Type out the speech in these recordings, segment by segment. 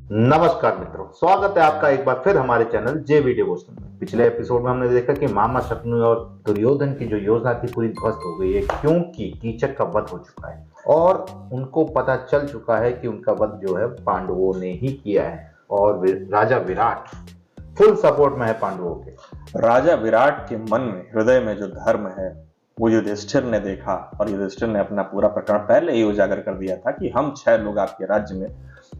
नमस्कार मित्रों, स्वागत है आपका एक बार फिर हमारे चैनल जे वीडियो क्वेश्चन में। पिछले एपिसोड में हमने देखा कि मामा शकुनी और दुर्योधन की जो योजना थी पूरी ध्वस्त हो गई है, क्योंकि कीचक का वध हो चुका है और उनको पता चल चुका है कि उनका वध जो है पांडवों ने ही किया है। और राजा विराट फुल सपोर्ट में है पांडवों के। राजा विराट के मन में, हृदय में जो धर्म है वो युधिष्ठिर ने देखा और युधिष्ठिर ने अपना पूरा प्रकरण पहले ही उजागर कर दिया था कि हम 6 लोग आपके राज्य में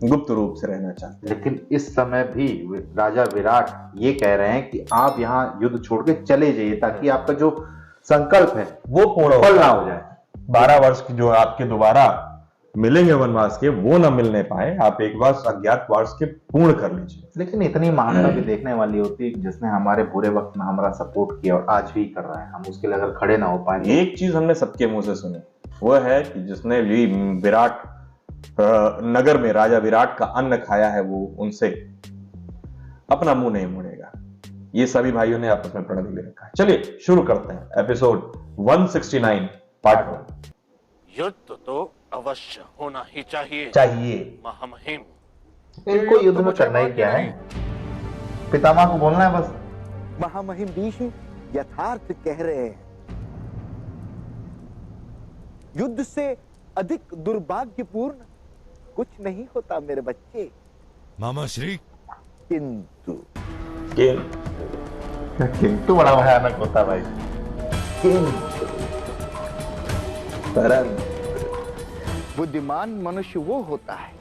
गुप्त रूप से रहना चाहते हैं। लेकिन इस समय भी राजा विराट ये कह रहे हैं कि आप यहाँ युद्ध छोड़ के चले जाइए ताकि आपका जो संकल्प है वो पूर्ण ना हो जाए। 12 वर्ष की जो आपके दोबारा मिलेंगे वनवास के, वो ना मिलने पाए। आप एक बार अज्ञात वार्ष के पूर्ण कर लीजिए। लेकिन इतनी महानता भी देखने वाली होती है, जिसने हमारे बुरे वक्त में हमारा सपोर्ट किया और आज भी कर रहा है, हम उसके लिए अगर खड़े ना हो पाए। एक चीज हमने सबके मुंह से सुनी, वो है कि जिसने भी विराट नगर में राजा विराट का अन्न खाया है वो उनसे अपना मुंह नहीं मोड़ेगा। ये सभी भाइयों ने आपस में प्रण ले रखा है। चलिए शुरू करते हैं एपिसोड 169 पार्ट 1। युद्ध तो अवश्य होना ही चाहिए महामहिम। इनको युद्ध में करना ही क्या है, पितामह को बोलना है बस। महामहिम भीष्म यथार्थ कह रहे हैं। युद्ध से अधिक दुर्भाग्यपूर्ण कुछ नहीं होता मेरे बच्चे। मामा श्री, किंतु किंतु बड़ा भयानक होता भाई। बुद्धिमान मनुष्य वो होता है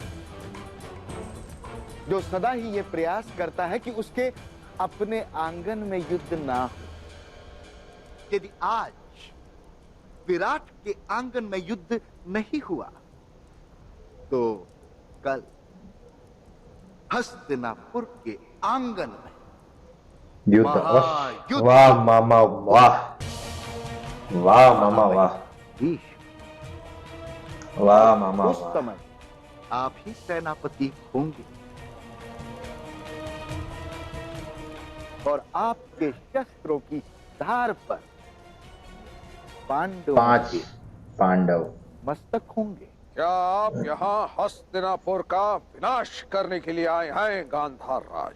जो सदा ही ये प्रयास करता है कि उसके अपने आंगन में युद्ध ना हो। यदि आज विराट के आंगन में युद्ध नहीं हुआ तो कल हस्तिनापुर के आंगन में युद्ध। महायुद्ध। वाह मामा वाह, वाह मामा वाह, वाह मामा उस वाह। समय आप ही सेनापति होंगे और आपके शस्त्रों की धार पर पांडव 5 पांडव मस्तक होंगे। क्या आप यहाँ हस्तिनापुर का विनाश करने के लिए आए हैं गांधार राज?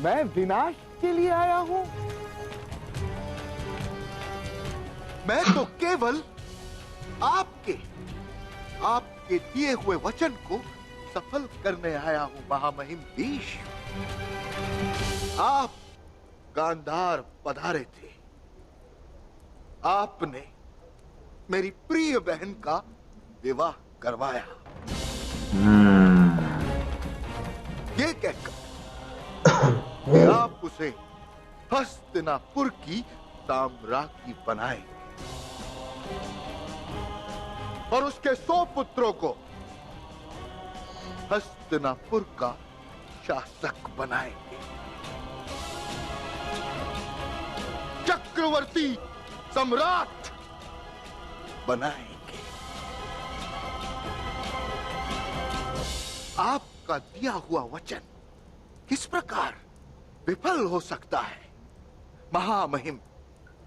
मैं विनाश के लिए आया हूं? मैं तो केवल आपके दिए हुए वचन को सफल करने आया हूं महामहिम भीष्म। आप गांधार पधारे थे, आपने मेरी प्रिय बहन का विवाह करवाया। ये कहकर कि आप उसे हस्तिनापुर की साम्राज्ञी बनाए और उसके 100 पुत्रों को हस्तिनापुर का शासक बनाएंगे, चक्रवर्ती सम्राट बनाएंगे। आपका दिया हुआ वचन किस प्रकार विफल हो सकता है महामहिम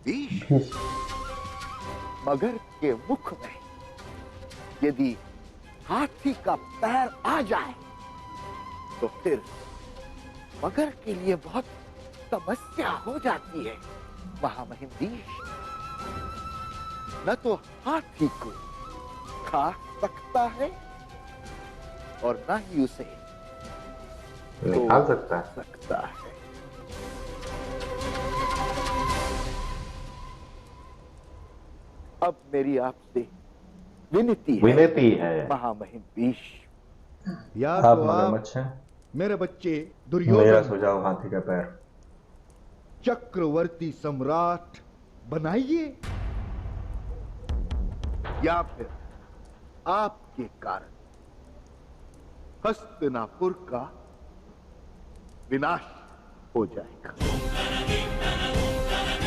भीष्म? मगर के मुख में यदि हाथी का पैर आ जाए तो फिर मगर के लिए बहुत समस्या हो जाती है महामहिम भीष्म। न तो हाथी को खा सकता है और न ही उसे निकाल सकता है। अब मेरी आपसे विनती है महामहिम भीष्म। या आप तो मगरमच्छ हैं, मेरे बच्चे मेरा दुर्योधन सुझाव हाथी का पैर। चक्रवर्ती सम्राट बनाइए, या फिर आपके कारण हस्तिनापुर का विनाश हो जाएगा।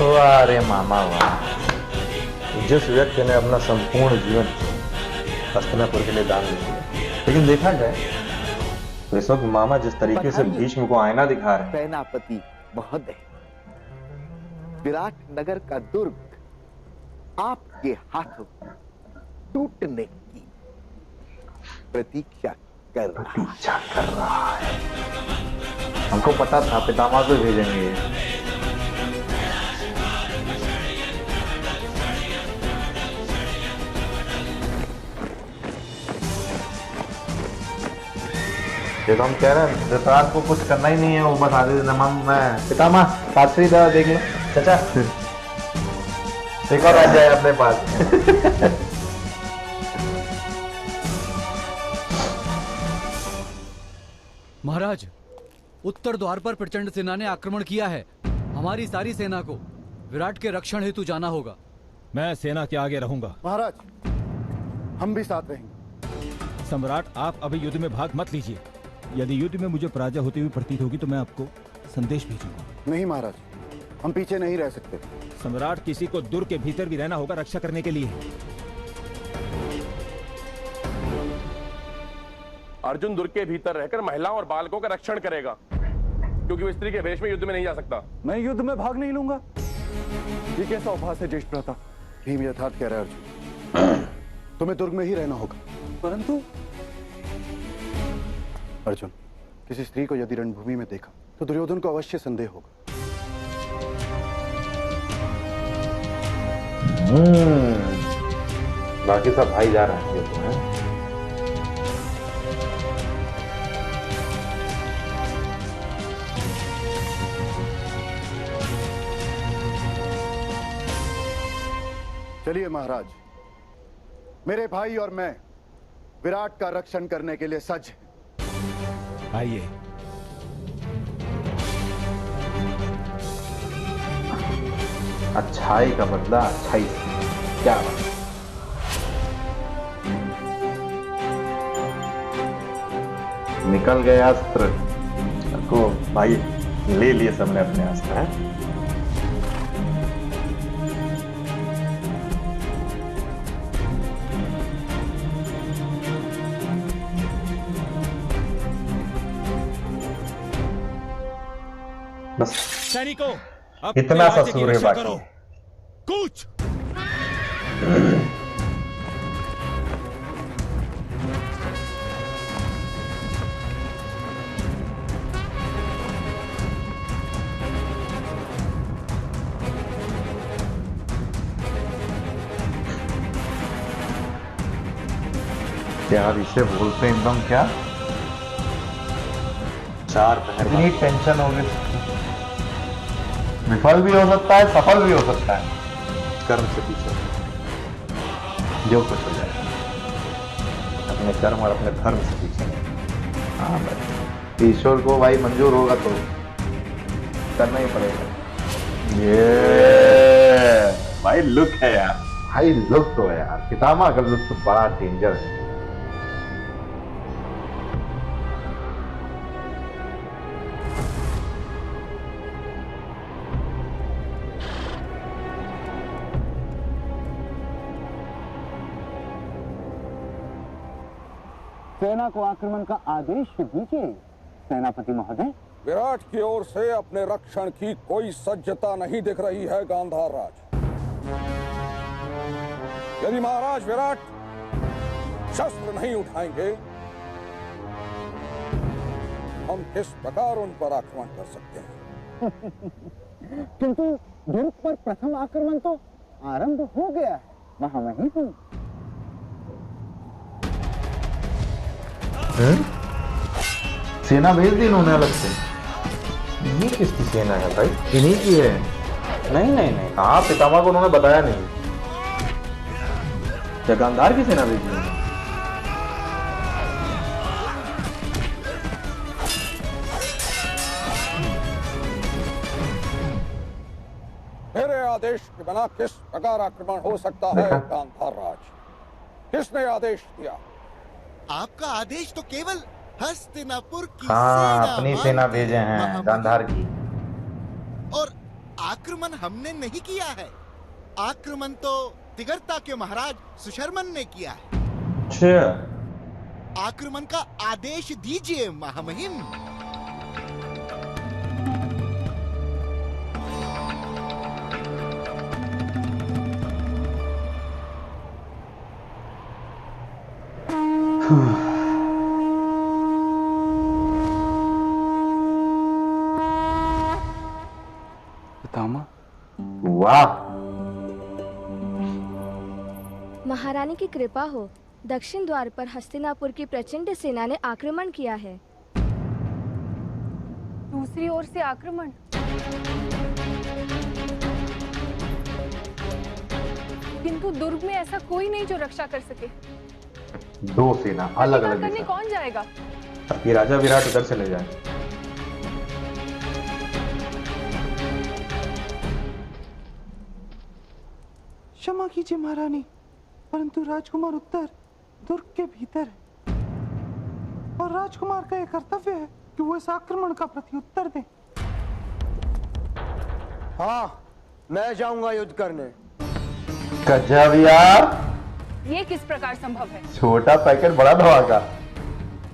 वाह रे मामा वाह। जिस व्यक्ति ने अपना संपूर्ण जीवन हस्तिनापुर के लिए दान दे दिया, लेकिन देखा जाए तो इस वक्त मामा जिस तरीके से भीष्म को आईना दिखा रहे हैं, सेनापति महोदय, विराट नगर का दुर्ग आपके हाथों टूटने की प्रतीक्षा कर रहा है। हमको पता था पितामह को भेजेंगे ये। ये तो हम कह रहे हैं धृतराष्ट्र को कुछ करना ही नहीं है, वो बस आधे दिन मैं पितामह शास्त्री दवा देख लो चाचा। एक और आ जाए अपने पास। महाराज, उत्तर द्वार पर प्रचंड सेना ने आक्रमण किया है। हमारी सारी सेना को विराट के रक्षण हेतु जाना होगा। मैं सेना के आगे रहूंगा। महाराज, हम भी साथ रहेंगे। सम्राट, आप अभी युद्ध में भाग मत लीजिए। यदि युद्ध में मुझे पराजय होती हुई प्रतीत होगी तो मैं आपको संदेश भेजूंगा। नहीं महाराज, हम पीछे नहीं रह सकते। सम्राट, किसी को दुर्ग के भीतर भी रहना होगा रक्षा करने के लिए। अर्जुन दुर्ग के भीतर रहकर महिलाओं और बालकों का रक्षण करेगा, क्योंकि वो स्त्री के वेश में युद्ध में नहीं जा सकता। मैं युद्ध में भाग नहीं लूंगा। ये कैसा उपहास है ज्येष्ठ भ्राता? भीम यथार्थ कह रहा है अर्जुन। तुम्हें दुर्ग में ही रहना होगा। परंतु अर्जुन, किसी स्त्री को यदि रणभूमि में देखा तो दुर्योधन को अवश्य संदेह होगा। बाकी सब भाई जा रहे हैं तो हैं। चलिए महाराज, मेरे भाई और मैं विराट का रक्षण करने के लिए सज्ज हैं। आइए। अच्छाई का बदला अच्छाई से। क्या बात। निकल गए अस्त्र को भाई ले लिए सबने अपने अस्त्र हैं। बस सैनिकों, अब इतना सा सूर्य बाकी करो। कूच। यार इसे बोलते हैं एकदम क्या 4 पहर इतनी टेंशन हो गई। विफल भी हो सकता है, सफल भी हो सकता है। कर्म से पीछे जो कुछ हो जाए अपने कर्म और अपने धर्म से पीछे। हाँ भाई, ईश्वर को भाई मंजूर होगा तो करना ही पड़ेगा। ये भाई लुक है यार। भाई लुक तो है यार, पितामह का लुक तो बड़ा डेंजर है। सेना को आक्रमण का आदेश दीजिए सेनापति महोदय। विराट की ओर से अपने रक्षण की कोई सज्जता नहीं दिख रही है गांधार राज। यदि महाराज विराट शस्त्र नहीं उठाएंगे, हम किस प्रकार उन पर आक्रमण कर सकते हैं? किंतु दुर्ग पर प्रथम आक्रमण तो आरंभ हो गया है। वहां वहीं हूं। सेना भेज दी इन्होंने अलग से। ये किसकी सेना है भाई? इन्हीं की है। नहीं नहीं नहीं, हाँ, पितामह को उन्होंने बताया नहीं। क्या गांधार की सेना भेजी है? मेरे आदेश के बिना किस प्रकार आक्रमण हो सकता है गांधार राज? किसने आदेश दिया? आपका आदेश तो केवल हस्तिनापुर की हाँ, सेना अपनी सेना मानते भेजे हैं महामहिम। गांधार की। और आक्रमण हमने नहीं किया है। आक्रमण तो तिगर्ता के महाराज सुशर्मन ने किया है। अच्छा, आक्रमण का आदेश दीजिए महामहिम। पितामह, वाह, महारानी की कृपा हो। दक्षिण द्वार पर हस्तिनापुर की प्रचंड सेना ने आक्रमण किया है। दूसरी ओर से आक्रमण। किंतु दुर्ग में ऐसा कोई नहीं जो रक्षा कर सके। दो सेना अलग अलग करने कौन जाएगा? ताकि राजा विराट उधर चले जाए। क्षमा कीजिए महारानी, परंतु राजकुमार उत्तर दुर्ग के भीतर है और राजकुमार का यह कर्तव्य है कि वो इस आक्रमण का प्रत्युत्तर दे। हाँ, मैं जाऊंगा युद्ध करने। गजब यार, ये किस प्रकार संभव है? छोटा पैकेट बड़ा धमाका।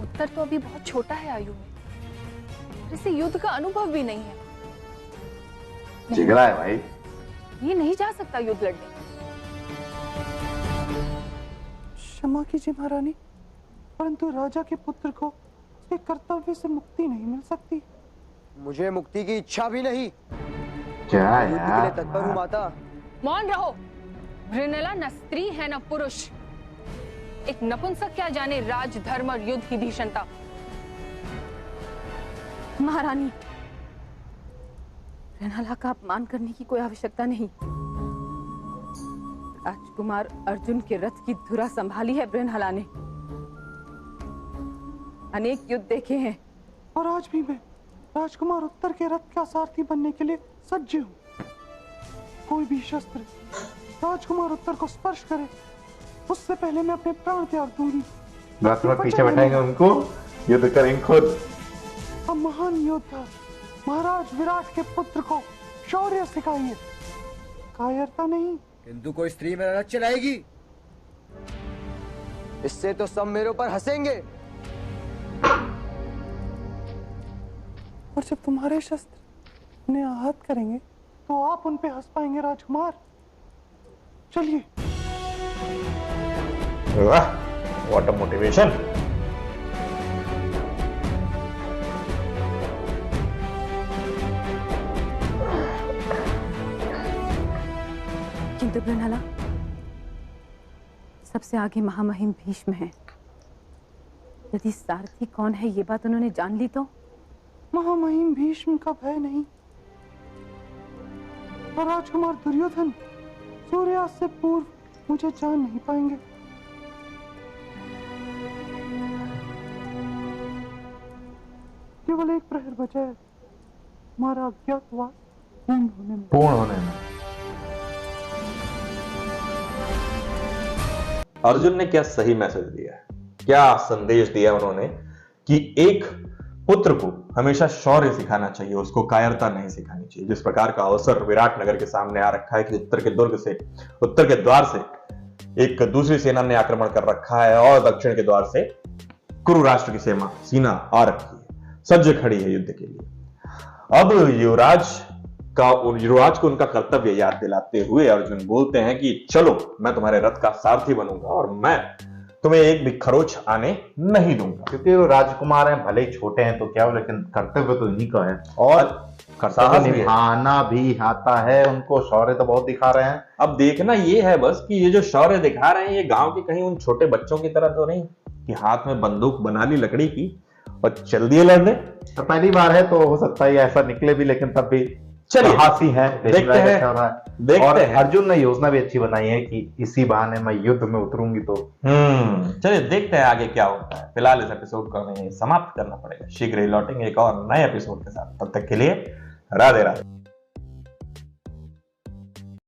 उत्तर तो अभी बहुत छोटा है आयु में, इसे युद्ध का अनुभव भी नहीं है। जिगरा है भाई। ये नहीं जा सकता युद्ध लड़ने। क्षमा कीजिए महारानी, परंतु राजा के पुत्र को उसके कर्तव्य से मुक्ति नहीं मिल सकती। मुझे मुक्ति की इच्छा भी नहीं। क्या युद्ध के लिए तत्पर हूँ माता। मौन रहो। वृणला न स्त्री है न पुरुष। एक नपुंसक क्या जाने राज, धर्म और युद्ध की भीषणता। महारानी, वृणला का अपमान करने की कोई आवश्यकता नहीं। राजकुमार अर्जुन के रथ की धुरा संभाली है वृणला ने। अनेक युद्ध देखे हैं और आज भी मैं राजकुमार उत्तर के रथ का सारथी बनने के लिए सज्ज हूँ। कोई भी शस्त्र राजकुमार उत्तर को स्पर्श करे, उससे पहले मैं अपने प्राण त्याग दूंगी। रथ में पीछे बैठाएंगे उनको, युद्ध करेंगे खुद। अब महान योद्धा महाराज विराट के पुत्र को शौर्य सिखाइए, कायरता नहीं। किंतु कोई स्त्री मेरा रथ चलाएगी, इससे तो सब मेरे ऊपर हंसेंगे। और जब तुम्हारे शस्त्र उन्हें आहत करेंगे तो आप उन पे हंस पाएंगे राजकुमार। चलिए। वाह, व्हाट अ मोटिवेशन। किंतु वृणला, सबसे आगे महामहिम भीष्म है। यदि सारथी कौन है ये बात उन्होंने जान ली तो? महामहिम भीष्म का भय नहीं, और राजकुमार दुर्योधन सूर्यास्त से पूर्व मुझे जान नहीं पाएंगे। केवल एक प्रहर बचा है हमारा अज्ञातवास पूर्ण होने में। अर्जुन ने क्या सही मैसेज दिया है, क्या संदेश दिया उन्होंने कि एक पुत्र को हमेशा शौर्य सिखाना चाहिए, उसको कायरता नहीं सिखानी चाहिए। जिस प्रकार का अवसर विराट नगर के सामने आ रखा है कि उत्तर के द्वार से एक दूसरी सेना ने आक्रमण कर रखा है और दक्षिण के द्वार से कुरु राष्ट्र की सेना आ रखी है, सज्ज खड़ी है युद्ध के लिए। अब युवराज को उनका कर्तव्य याद दिलाते हुए अर्जुन बोलते हैं कि चलो, मैं तुम्हारे रथ का सारथी बनूंगा और मैं तुम्हें एक भी खरोच आने नहीं दूंगा। क्योंकि वो राजकुमार हैं, भले ही छोटे हैं तो क्या हो, लेकिन कर्तव्य तो इन्हीं का है और कर्तव्य निभाना भी आता है उनको। शौर्य तो बहुत दिखा रहे हैं। अब देखना ये है बस कि ये जो शौर्य दिखा रहे हैं ये गांव के कहीं उन छोटे बच्चों की तरह तो नहीं कि हाथ में बंदूक बना ली लकड़ी की और चल दिए लड़ने। तो पहली बार है तो हो सकता है ऐसा निकले भी, लेकिन तब भी साहसी है। देखते हैं। और अर्जुन ने योजना भी अच्छी बनाई है कि इसी बहाने मैं युद्ध में उतरूंगी। तो चलिए देखते हैं आगे क्या होता है। फिलहाल इस एपिसोड को हमें समाप्त करना पड़ेगा। शीघ्र ही लौटेंगे एक और नए एपिसोड के साथ। तब तक के लिए राधे राधे।